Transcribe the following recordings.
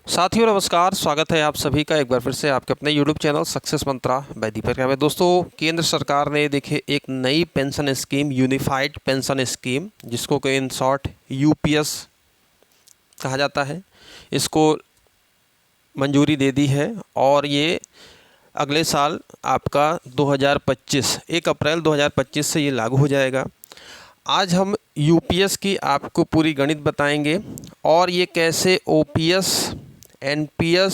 साथियों नमस्कार, स्वागत है आप सभी का एक बार फिर से आपके अपने YouTube चैनल सक्सेस मंत्रा बाय दीपक में। दोस्तों, केंद्र सरकार ने देखिए एक नई pension scheme, unified pension scheme, जिसको कि इन शॉर्ट यूपीएस कहा जाता है, इसको मंजूरी दे दी है और ये अगले साल आपका 2025 1 अप्रैल 2025 से ये लागू हो जाएगा। आज हम यूपीएस की आपको पूरी गणित बताएंगे और ये कैसे ओपीएस, एनपीएस,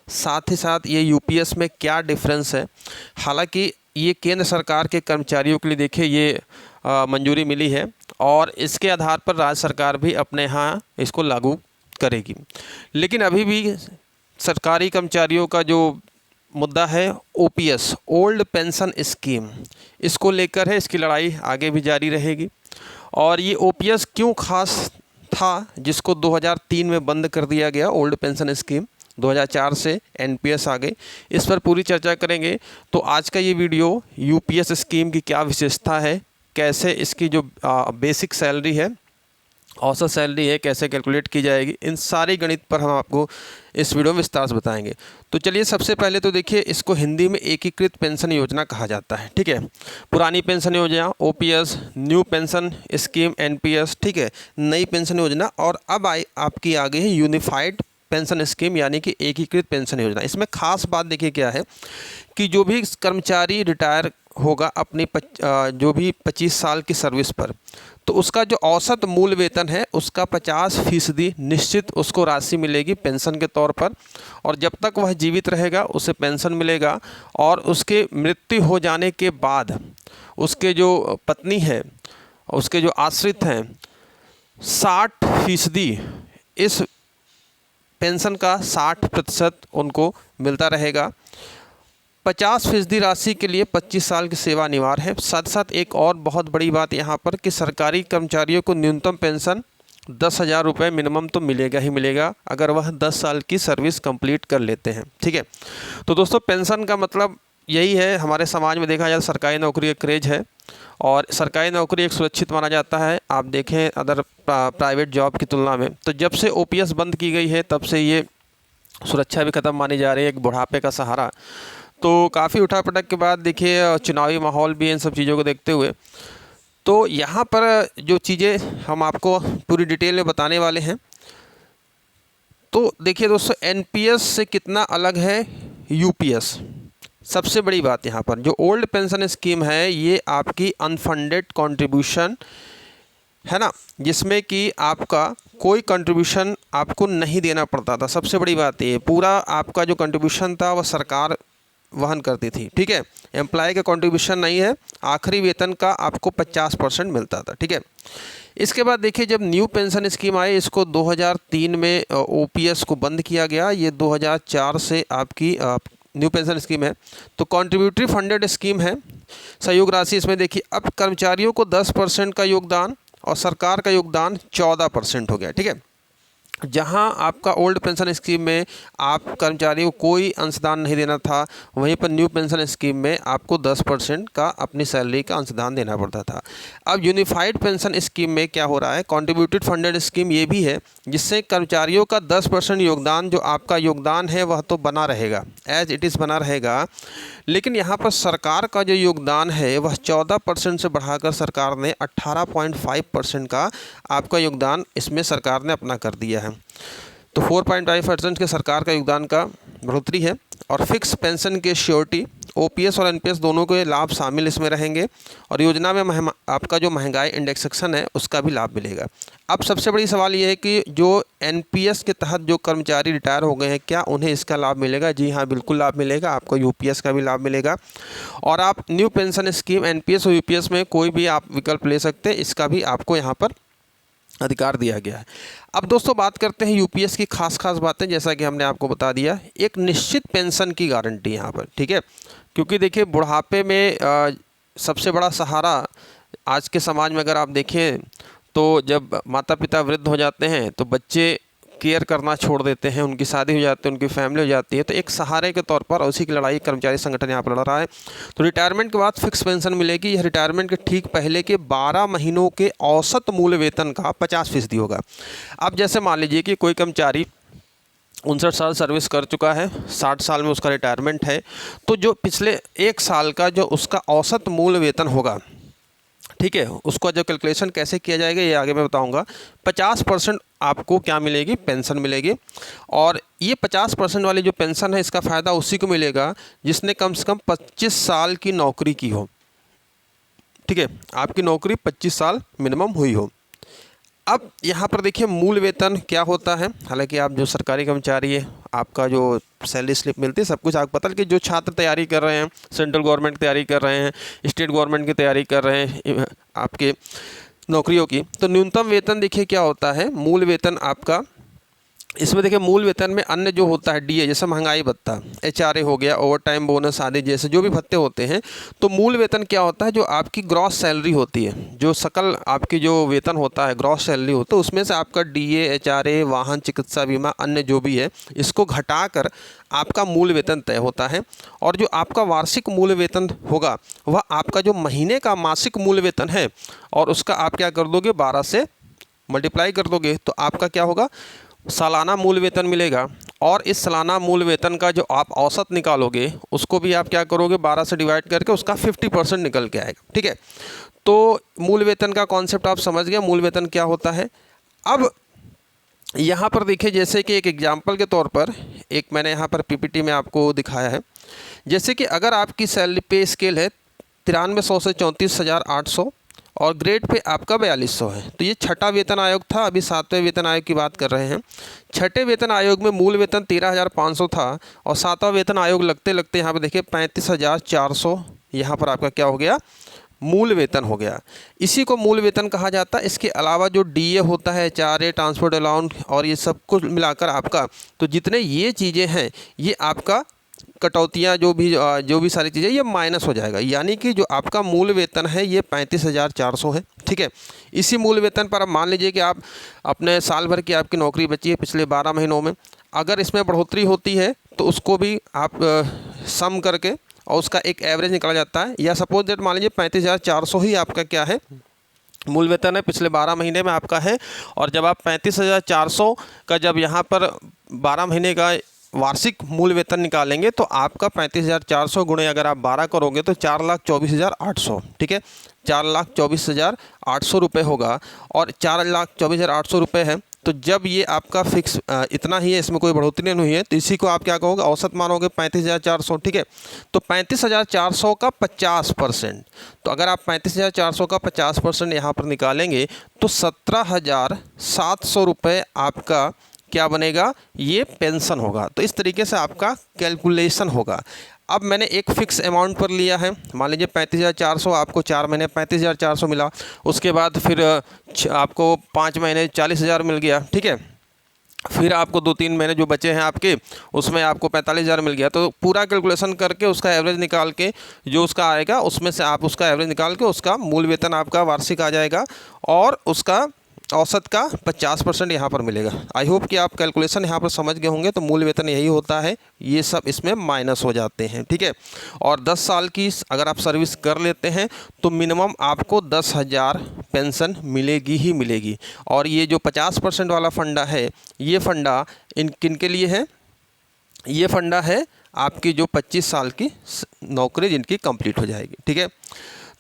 साथ ही साथ ये यूपीएस में क्या डिफरेंस है। हालांकि ये केंद्र सरकार के कर्मचारियों के लिए देखिए ये मंजूरी मिली है और इसके आधार पर राज्य सरकार भी अपने यहाँ इसको लागू करेगी। लेकिन अभी भी सरकारी कर्मचारियों का जो मुद्दा है ओपीएस, ओल्ड पेंशन स्कीम, इसको लेकर है। इसकी लड़ाई आगे भी जारी रहेगी। और ये ओपीएस क्यों खास था, जिसको 2003 में बंद कर दिया गया, ओल्ड पेंशन स्कीम 2004 से एनपीएस आ गई, इस पर पूरी चर्चा करेंगे। तो आज का ये वीडियो यूपीएस स्कीम की क्या विशेषता है, कैसे इसकी जो बेसिक सैलरी है, औसत सैलरी है, कैसे कैलकुलेट की जाएगी, इन सारी गणित पर हम आपको इस वीडियो में विस्तार से बताएंगे। तो चलिए सबसे पहले तो देखिए, इसको हिंदी में एकीकृत पेंशन योजना कहा जाता है। ठीक है, पुरानी पेंशन योजना OPS, new pension scheme NPS, ठीक है, नई पेंशन योजना, और अब आपकी आ गई है यूनिफाइड पेंशन स्कीम यानी कि एकीकृत पेंशन योजना। इसमें खास बात देखिए क्या है कि जो भी कर्मचारी रिटायर होगा अपनी जो भी 25 साल की सर्विस पर, तो उसका जो औसत मूल वेतन है उसका 50% निश्चित उसको राशि मिलेगी पेंशन के तौर पर, और जब तक वह जीवित रहेगा उसे पेंशन मिलेगा। और उसके मृत्यु हो जाने के बाद उसके जो पत्नी है, उसके जो आश्रित हैं, 60% इस पेंशन का 60% उनको मिलता रहेगा। 50% राशि के लिए 25 साल की सेवा अनिवार्य है। साथ साथ एक और बहुत बड़ी बात यहाँ पर कि सरकारी कर्मचारियों को न्यूनतम पेंशन 10,000 रुपये मिनिमम तो मिलेगा ही मिलेगा, अगर वह 10 साल की सर्विस कंप्लीट कर लेते हैं। ठीक है, तो दोस्तों पेंशन का मतलब यही है। हमारे समाज में देखा जाए सरकारी नौकरी का क्रेज है और सरकारी नौकरी एक सुरक्षित माना जाता है। आप देखें अदर प्राइवेट जॉब की तुलना में, तो जब से ओपीएस बंद की गई है तब से ये सुरक्षा भी ख़त्म मानी जा रही है, एक बुढ़ापे का सहारा। तो काफ़ी उठापटक के बाद देखिए चुनावी माहौल भी, इन सब चीज़ों को देखते हुए, तो यहाँ पर जो चीज़ें हम आपको पूरी डिटेल में बताने वाले हैं। तो देखिए दोस्तों, एनपीएस से कितना अलग है यूपीएस। सबसे बड़ी बात यहाँ पर, जो ओल्ड पेंशन स्कीम है ये आपकी अनफंडेड कंट्रीब्यूशन है ना, जिसमें कि आपका कोई कंट्रीब्यूशन आपको नहीं देना पड़ता था। सबसे बड़ी बात ये, पूरा आपका जो कंट्रीब्यूशन था वह सरकार वहन करती थी। ठीक है, एम्प्लॉय का कंट्रीब्यूशन नहीं है, आखिरी वेतन का आपको 50% मिलता था। ठीक है, इसके बाद देखिए जब न्यू पेंशन स्कीम आई, इसको 2003 में ओपीएस को बंद किया गया। ये 2004 से आपकी न्यू पेंशन स्कीम है, तो कॉन्ट्रीब्यूटरी फंडेड स्कीम है। सहयोग राशि इसमें देखिए अब कर्मचारियों को 10% का योगदान और सरकार का योगदान 14% हो गया। ठीक है, जहां आपका ओल्ड पेंशन स्कीम में आप कर्मचारियों को कोई अंशदान नहीं देना था, वहीं पर न्यू पेंशन स्कीम में आपको 10% का अपनी सैलरी का अंशदान देना पड़ता था। अब यूनिफाइड पेंशन स्कीम में क्या हो रहा है, कॉन्ट्रीब्यूटेड फंडेड स्कीम ये भी है, जिससे कर्मचारियों का 10% योगदान, जो आपका योगदान है वह तो बना रहेगा, एज इट इज़ बना रहेगा, लेकिन यहाँ पर सरकार का जो योगदान है वह 14% से बढ़ाकर सरकार ने 18.5% का आपका योगदान इसमें सरकार ने अपना कर दिया है। तो 4.5% के सरकार का योगदान का बढ़ोतरी है। और फिक्स पेंशन के श्योरिटी, ओपीएस और एनपीएस दोनों के लाभ शामिल इसमें रहेंगे, और योजना में आपका जो महंगाई इंडेक्सेशन है उसका भी लाभ मिलेगा। अब सबसे बड़ी सवाल ये है कि जो एनपीएस के तहत जो कर्मचारी रिटायर हो गए हैं, क्या उन्हें इसका लाभ मिलेगा? जी हाँ, बिल्कुल लाभ मिलेगा, आपको यूपीएस का भी लाभ मिलेगा। और आप न्यू पेंशन स्कीम, एनपीएस और यूपीएस में कोई भी आप विकल्प ले सकते हैं, इसका भी आपको यहाँ पर अधिकार दिया गया है। अब दोस्तों बात करते हैं यूपीएस की खास बातें। जैसा कि हमने आपको बता दिया, एक निश्चित पेंशन की गारंटी यहाँ पर। ठीक है, क्योंकि देखिए बुढ़ापे में सबसे बड़ा सहारा आज के समाज में अगर आप देखें तो जब माता पिता वृद्ध हो जाते हैं तो बच्चे केयर करना छोड़ देते हैं, उनकी शादी हो जाती है, उनकी फैमिली हो जाती है, तो एक सहारे के तौर पर उसी की लड़ाई कर्मचारी संगठन यहाँ पर लड़ रहा है। तो रिटायरमेंट के बाद फिक्स पेंशन मिलेगी। यह रिटायरमेंट के ठीक पहले के 12 महीनों के औसत मूल वेतन का 50% होगा। अब जैसे मान लीजिए कि कोई कर्मचारी 59 साल सर्विस कर चुका है, 60 साल में उसका रिटायरमेंट है, तो जो पिछले 1 साल का जो उसका औसत मूल वेतन होगा, ठीक है, उसका जो कैलकुलेशन कैसे किया जाएगा ये आगे मैं बताऊंगा। 50% आपको क्या मिलेगी, पेंशन मिलेगी। और ये 50% वाली जो पेंशन है इसका फ़ायदा उसी को मिलेगा जिसने कम से कम 25 साल की नौकरी की हो, ठीक है, आपकी नौकरी 25 साल मिनिमम हुई हो। अब यहाँ पर देखिए मूल वेतन क्या होता है। हालांकि आप जो सरकारी कर्मचारी है, आपका जो सैलरी स्लिप मिलती है, सब कुछ आपको पता है। कि जो छात्र तैयारी कर रहे हैं, सेंट्रल गवर्नमेंट की तैयारी कर रहे हैं, स्टेट गवर्नमेंट की तैयारी कर रहे हैं आपके नौकरियों की, तो न्यूनतम वेतन देखिए क्या होता है, मूल वेतन आपका। इसमें देखिए मूल वेतन में अन्य जो होता है डीए, जैसे महंगाई भत्ता, एचआरए हो गया, ओवर टाइम बोनस आदि जैसे जो भी भत्ते होते हैं, तो मूल वेतन क्या होता है, जो आपकी ग्रॉस सैलरी होती है, जो सकल आपकी जो वेतन होता है, ग्रॉस सैलरी होता है, उसमें से आपका डीए, एचआरए, वाहन, चिकित्सा बीमा, अन्य जो भी है, इसको घटाकर आपका मूल वेतन तय होता है। और जो आपका वार्षिक मूल वेतन होगा वह आपका जो महीने का मासिक मूल वेतन है, और उसका आप क्या कर दोगे, 12 से मल्टीप्लाई कर दोगे, तो आपका क्या होगा, सालाना मूल वेतन मिलेगा। और इस सालाना मूल वेतन का जो आप औसत निकालोगे उसको भी आप क्या करोगे, 12 से डिवाइड करके उसका 50% निकल के आएगा, ठीक है। तो मूल वेतन का कॉन्सेप्ट आप समझ गए, मूल वेतन क्या होता है। अब यहाँ पर देखिए, जैसे कि एक एग्जांपल के तौर पर एक मैंने यहाँ पर पीपीटी में आपको दिखाया है। जैसे कि अगर आपकी सैलरी पे स्केल है 9300 से 34,800 और ग्रेड पे आपका 4200 है, तो ये छठा वेतन आयोग था। अभी 7वें वेतन आयोग की बात कर रहे हैं। छठे वेतन आयोग में मूल वेतन 13,500 था, और 7वां वेतन आयोग लगते लगते यहाँ पे देखिए 35,400 यहाँ पर आपका क्या हो गया, मूल वेतन हो गया। इसी को मूल वेतन कहा जाता है। इसके अलावा जो डीए होता है, एचआरए, ट्रांसपोर्ट अलाउंस और ये सब कुछ मिलाकर आपका, तो जितने ये चीज़ें हैं ये आपका कटौतियाँ जो भी सारी चीज़ें ये माइनस हो जाएगा। यानी कि जो आपका मूल वेतन है ये 35,400 है, ठीक है। इसी मूल वेतन पर अब मान लीजिए कि आप अपने साल भर की आपकी नौकरी बची है पिछले 12 महीनों में, अगर इसमें बढ़ोतरी होती है तो उसको भी आप सम करके और उसका एक एवरेज निकाला जाता है। या सपोज दैट मान लीजिए 35,400 ही आपका क्या है, मूल वेतन है, पिछले 12 महीने में आपका है। और जब आप 35,400 का जब यहाँ पर 12 महीने का वार्षिक मूल वेतन निकालेंगे तो आपका 35,400 गुणे अगर आप 12 करोगे तो 4,24,800, ठीक है, 4,24,800 रुपये होगा। और 4,24,800 रुपये है, तो जब ये आपका फिक्स इतना ही है, इसमें कोई बढ़ोतरी नहीं हुई है, तो इसी को आप क्या कहोगे, औसत मानोगे 35,400, ठीक है। तो 35,400 का 50%, तो अगर आप 35,400 का 50% यहाँ पर निकालेंगे तो 17,700 रुपये आपका क्या बनेगा, ये पेंशन होगा। तो इस तरीके से आपका कैलकुलेशन होगा। अब मैंने एक फ़िक्स अमाउंट पर लिया है, मान लीजिए 35,400, आपको 4 महीने 35,400 मिला, उसके बाद फिर आपको 5 महीने 40,000 मिल गया, ठीक है। फिर आपको 2-3 महीने जो बचे हैं आपके, उसमें आपको 45,000 मिल गया। तो पूरा कैलकुलेशन करके उसका एवरेज निकाल के जो उसका आएगा उसमें से आप उसका एवरेज निकाल के उसका मूल वेतन आपका वार्षिक आ जाएगा, और उसका औसत का 50% यहाँ पर मिलेगा। आई होप कि आप कैलकुलेशन यहाँ पर समझ गए होंगे। तो मूल वेतन यही होता है, ये सब इसमें माइनस हो जाते हैं, ठीक है। और 10 साल की अगर आप सर्विस कर लेते हैं तो मिनिमम आपको 10,000 पेंशन मिलेगी ही मिलेगी। और ये जो 50% वाला फंडा है, ये फंडा किन के लिए है, ये फंडा है आपकी जो 25 साल की नौकरी जिनकी कंप्लीट हो जाएगी, ठीक है।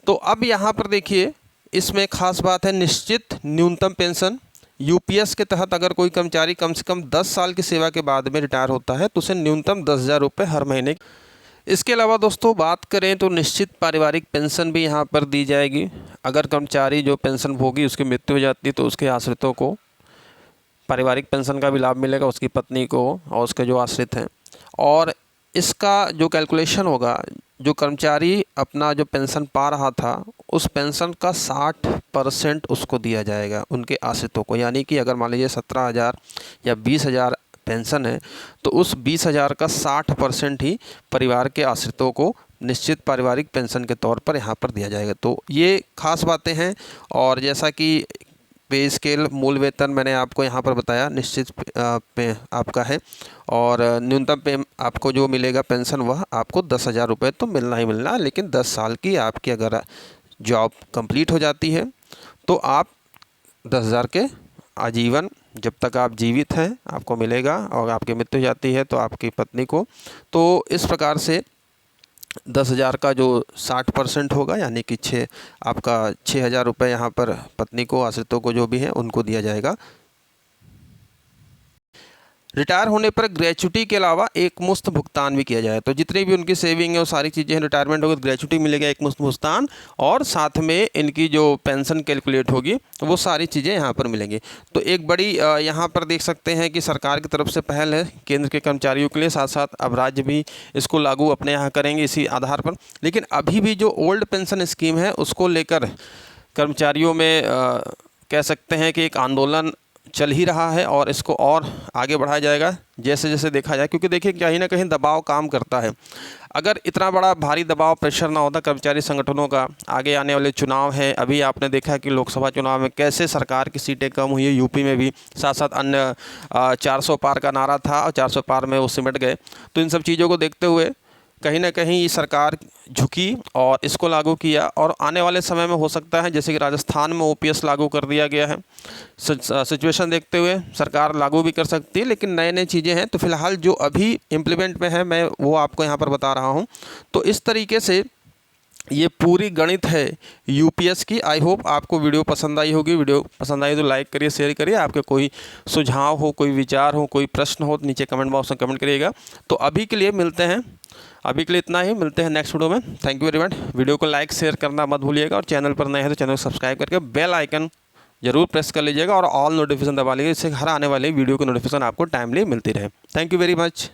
तो अब यहाँ पर देखिए, इसमें खास बात है निश्चित न्यूनतम पेंशन। यूपीएस के तहत अगर कोई कर्मचारी कम से कम 10 साल की सेवा के बाद में रिटायर होता है तो उसे न्यूनतम 10,000 रुपये हर महीने। इसके अलावा दोस्तों बात करें तो निश्चित पारिवारिक पेंशन भी यहाँ पर दी जाएगी। अगर कर्मचारी जो पेंशन भोगी उसकी मृत्यु हो जाती है तो उसके आश्रितों को पारिवारिक पेंशन का भी लाभ मिलेगा, उसकी पत्नी को और उसके जो आश्रित हैं। और इसका जो कैलकुलेशन होगा, जो कर्मचारी अपना जो पेंशन पा रहा था उस पेंशन का 60% उसको दिया जाएगा उनके आश्रितों को। यानी कि अगर मान लीजिए 17,000 या 20,000 पेंशन है तो उस 20,000 का 60% ही परिवार के आश्रितों को निश्चित पारिवारिक पेंशन के तौर पर यहाँ पर दिया जाएगा। तो ये खास बातें हैं। और जैसा कि पे स्केल मूल वेतन मैंने आपको यहाँ पर बताया निश्चित पे आपका है, और न्यूनतम पे आपको जो मिलेगा पेंशन वह आपको 10,000 रुपये तो मिलना ही मिलना। लेकिन 10 साल की आपकी अगर जॉब कंप्लीट हो जाती है तो आप 10,000 के आजीवन, जब तक आप जीवित हैं आपको मिलेगा, और आपकी मृत्यु हो जाती है तो आपकी पत्नी को। तो इस प्रकार से 10,000 का जो 60% होगा, यानी कि आपका 6,000 रुपये यहाँ पर पत्नी को, आश्रितों को जो भी है उनको दिया जाएगा। रिटायर होने पर ग्रेच्युटी के अलावा एक मुश्त भुगतान भी किया जाए, तो जितनी भी उनकी सेविंग है वो सारी चीज़ें हैं, रिटायरमेंट होगी तो ग्रेच्युटी मिलेगा, एक मुश्त भुगतान, और साथ में इनकी जो पेंशन कैलकुलेट होगी वो सारी चीज़ें यहाँ पर मिलेंगी। तो एक बड़ी यहाँ पर देख सकते हैं कि सरकार की तरफ से पहल है केंद्र के कर्मचारियों के लिए, साथ साथ अब राज्य भी इसको लागू अपने यहाँ करेंगे इसी आधार पर। लेकिन अभी भी जो ओल्ड पेंशन स्कीम है उसको लेकर कर्मचारियों में कह सकते हैं कि एक आंदोलन चल ही रहा है, और इसको और आगे बढ़ाया जाएगा जैसे जैसे देखा जाए, क्योंकि देखिए कहीं ना कहीं दबाव काम करता है। अगर इतना बड़ा भारी दबाव प्रेशर ना होता कर्मचारी संगठनों का, आगे आने वाले चुनाव हैं, अभी आपने देखा कि लोकसभा चुनाव में कैसे सरकार की सीटें कम हुई है, यूपी में भी, साथ साथ अन्य 400 पार का नारा था और 400 पार में वो सिमट गए। तो इन सब चीज़ों को देखते हुए कहीं ना कहीं सरकार झुकी और इसको लागू किया, और आने वाले समय में हो सकता है जैसे कि राजस्थान में ओपीएस लागू कर दिया गया है, सिचुएशन देखते हुए सरकार लागू भी कर सकती है, लेकिन नए नए चीज़ें हैं। तो फिलहाल जो अभी इम्प्लीमेंट में है मैं वो आपको यहाँ पर बता रहा हूँ। तो इस तरीके से ये पूरी गणित है यूपीएस की। आई होप आपको वीडियो पसंद आई होगी। वीडियो पसंद आई तो लाइक करिए, शेयर करिए। आपके कोई सुझाव हो, कोई विचार हो, कोई प्रश्न हो तो नीचे कमेंट बॉक्स में कमेंट करिएगा। तो अभी के लिए मिलते हैं, अभी के लिए इतना ही, मिलते हैं नेक्स्ट वीडियो में। Thank you very much. Video को लाइक शेयर करना मत भूलिएगा, और चैनल पर नए हैं तो चैनल को सब्सक्राइब करके बेल आइकन जरूर प्रेस कर लीजिएगा, और ऑल नोटिफिकेशन दबा लीजिए, इससे हर आने वाले वीडियो की नोटिफिकेशन आपको टाइमली मिलती रहे। Thank you very much.